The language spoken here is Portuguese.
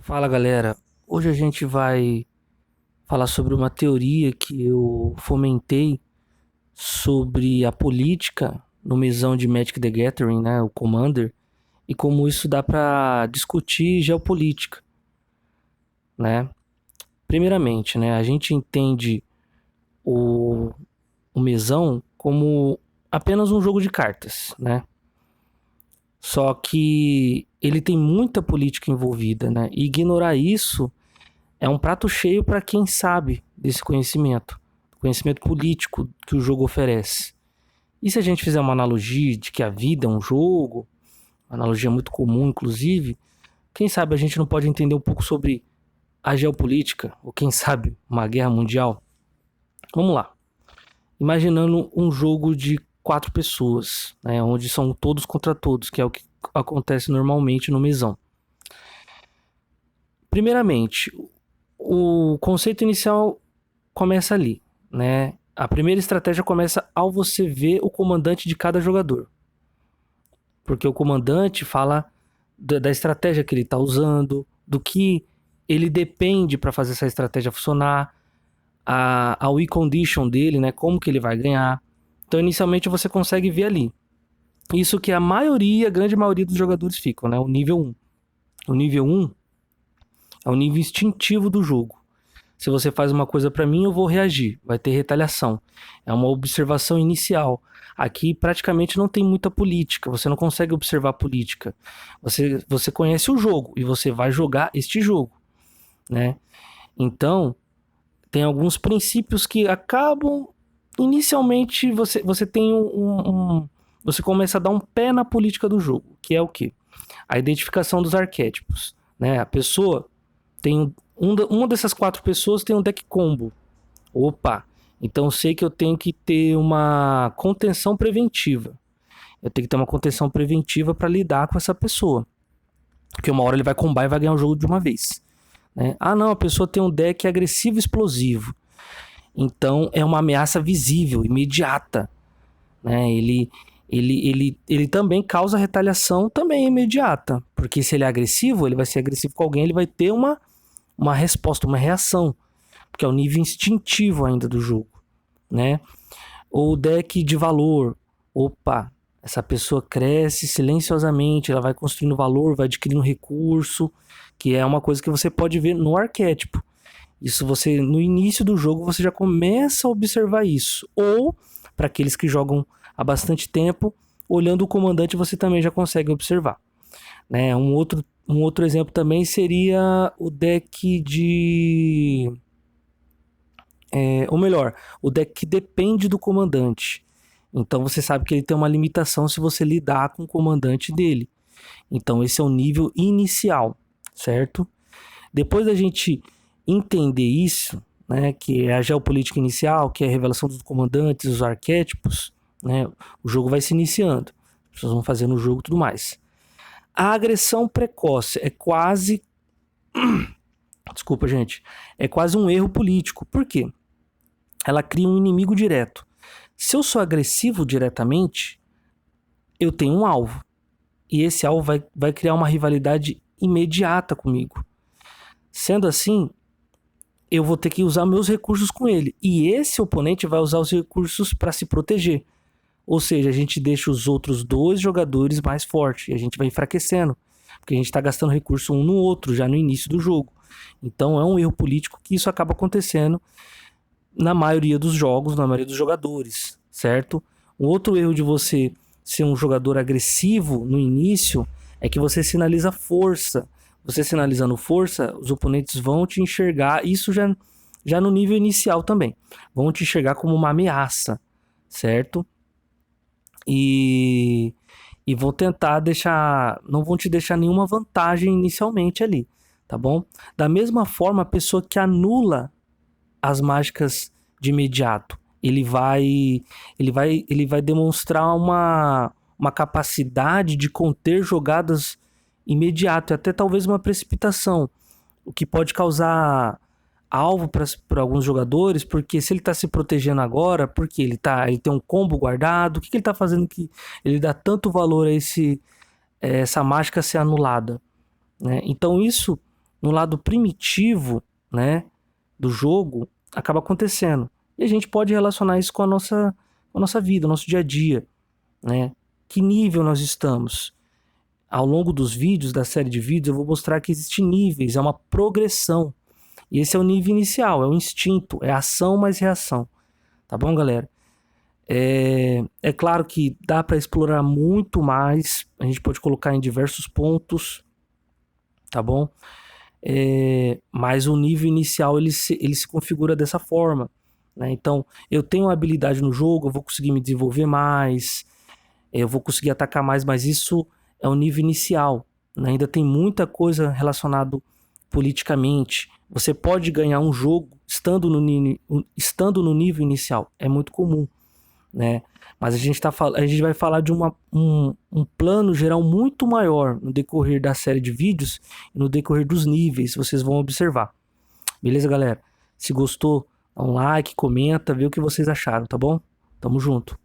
Fala galera, hoje a gente vai falar sobre uma teoria que eu fomentei sobre a política no mesão de Magic the Gathering, né, o Commander, e como isso dá para discutir geopolítica, né? Primeiramente, né, a gente entende o, o mesão como apenas um jogo de cartas, né? Só que ele tem muita política envolvida, né? E ignorar isso é um prato cheio para quem sabe desse conhecimento político que o jogo oferece. E se a gente fizer uma analogia de que a vida é um jogo, uma analogia muito comum, inclusive, quem sabe a gente não pode entender um pouco sobre a geopolítica, ou quem sabe uma guerra mundial? Vamos lá. Imaginando um jogo de quatro pessoas, né, onde são todos contra todos, que é o que acontece normalmente no mesão. Primeiramente, o conceito inicial começa ali, né? A primeira estratégia começa ao você ver o comandante de cada jogador. Porque o comandante fala da estratégia que ele está usando, do que ele depende para fazer essa estratégia funcionar, a win condition dele, né? Como que ele vai ganhar. Então, inicialmente, você consegue ver ali. Isso que a grande maioria dos jogadores ficam, né? O nível 1. O nível 1 é o nível instintivo do jogo. Se você faz uma coisa para mim, eu vou reagir. Vai ter retaliação. É uma observação inicial. Aqui praticamente não tem muita política. Você não consegue observar política. Você conhece o jogo e você vai jogar este jogo, né? Então, tem alguns princípios que acabam. Inicialmente, você tem você começa a dar um pé na política do jogo, que é o quê? A identificação dos arquétipos, né? A pessoa tem uma dessas quatro pessoas tem um deck combo. Opa, então eu sei que eu tenho que ter uma contenção preventiva. Eu tenho que ter uma contenção preventiva para lidar com essa pessoa. Porque uma hora ele vai combar e vai ganhar o jogo de uma vez. Né? Ah, não, a pessoa tem um deck agressivo explosivo. Então é uma ameaça visível, imediata. Né? Ele também causa retaliação também imediata. Porque se ele é agressivo, ele vai ser agressivo com alguém, ele vai ter uma resposta, uma reação, porque é o nível instintivo ainda do jogo, né? Ou deck de valor. Opa, essa pessoa cresce silenciosamente, ela vai construindo valor, vai adquirindo recurso, que é uma coisa que você pode ver no arquétipo. Isso você, no início do jogo, você já começa a observar isso. Ou, para aqueles que jogam há bastante tempo, olhando o comandante, você também já consegue observar. Né? Um outro exemplo também seria o deck de. Ou melhor, o deck que depende do comandante. Então você sabe que ele tem uma limitação se você lidar com o comandante dele. Então esse é o nível inicial, certo? Depois da gente entender isso, né, que é a geopolítica inicial, que é a revelação dos comandantes, os arquétipos, né, o jogo vai se iniciando. As pessoas vão fazendo o jogo e tudo mais. A agressão precoce é quase. Desculpa, gente. É quase um erro político. Por quê? Ela cria um inimigo direto. Se eu sou agressivo diretamente, eu tenho um alvo. E esse alvo vai criar uma rivalidade imediata comigo. Sendo assim, eu vou ter que usar meus recursos com ele. E esse oponente vai usar os recursos para se proteger. Ou seja, a gente deixa os outros dois jogadores mais fortes. E a gente vai enfraquecendo. Porque a gente está gastando recurso um no outro já no início do jogo. Então é um erro político que isso acaba acontecendo na maioria dos jogos, na maioria dos jogadores, certo? Um outro erro de você ser um jogador agressivo no início é que você sinaliza força. Você sinalizando força, os oponentes vão te enxergar, isso já no nível inicial também, vão te enxergar como uma ameaça, certo? E, e vão tentar deixar, não vão te deixar nenhuma vantagem inicialmente ali, tá bom? Da mesma forma, a pessoa que anula as mágicas de imediato. Ele vai demonstrar uma capacidade de conter jogadas imediato, e até talvez uma precipitação, o que pode causar alvo para alguns jogadores, porque se ele está se protegendo agora, porque ele tem um combo guardado, o que ele está fazendo que ele dá tanto valor a essa mágica ser anulada, né? Então isso no lado primitivo, né, do jogo, acaba acontecendo. E a gente pode relacionar isso com a nossa vida, nosso dia a dia, né? Que nível nós estamos? Ao longo dos vídeos, da série de vídeos, eu vou mostrar que existem níveis, é uma progressão. E esse é o nível inicial, é o instinto, é ação mais reação. Tá bom, galera? É claro que dá para explorar muito mais, a gente pode colocar em diversos pontos, tá bom? Mas o nível inicial ele se configura dessa forma, né? Então, eu tenho uma habilidade no jogo, eu vou conseguir me desenvolver mais, eu vou conseguir atacar mais, mas isso é o nível inicial, né? Ainda tem muita coisa relacionada politicamente. Você pode ganhar um jogo estando no nível inicial, é muito comum, né? Mas a gente vai falar de um plano geral muito maior no decorrer da série de vídeos e no decorrer dos níveis, vocês vão observar. Beleza, galera? Se gostou, dá um like, comenta, vê o que vocês acharam, tá bom? Tamo junto.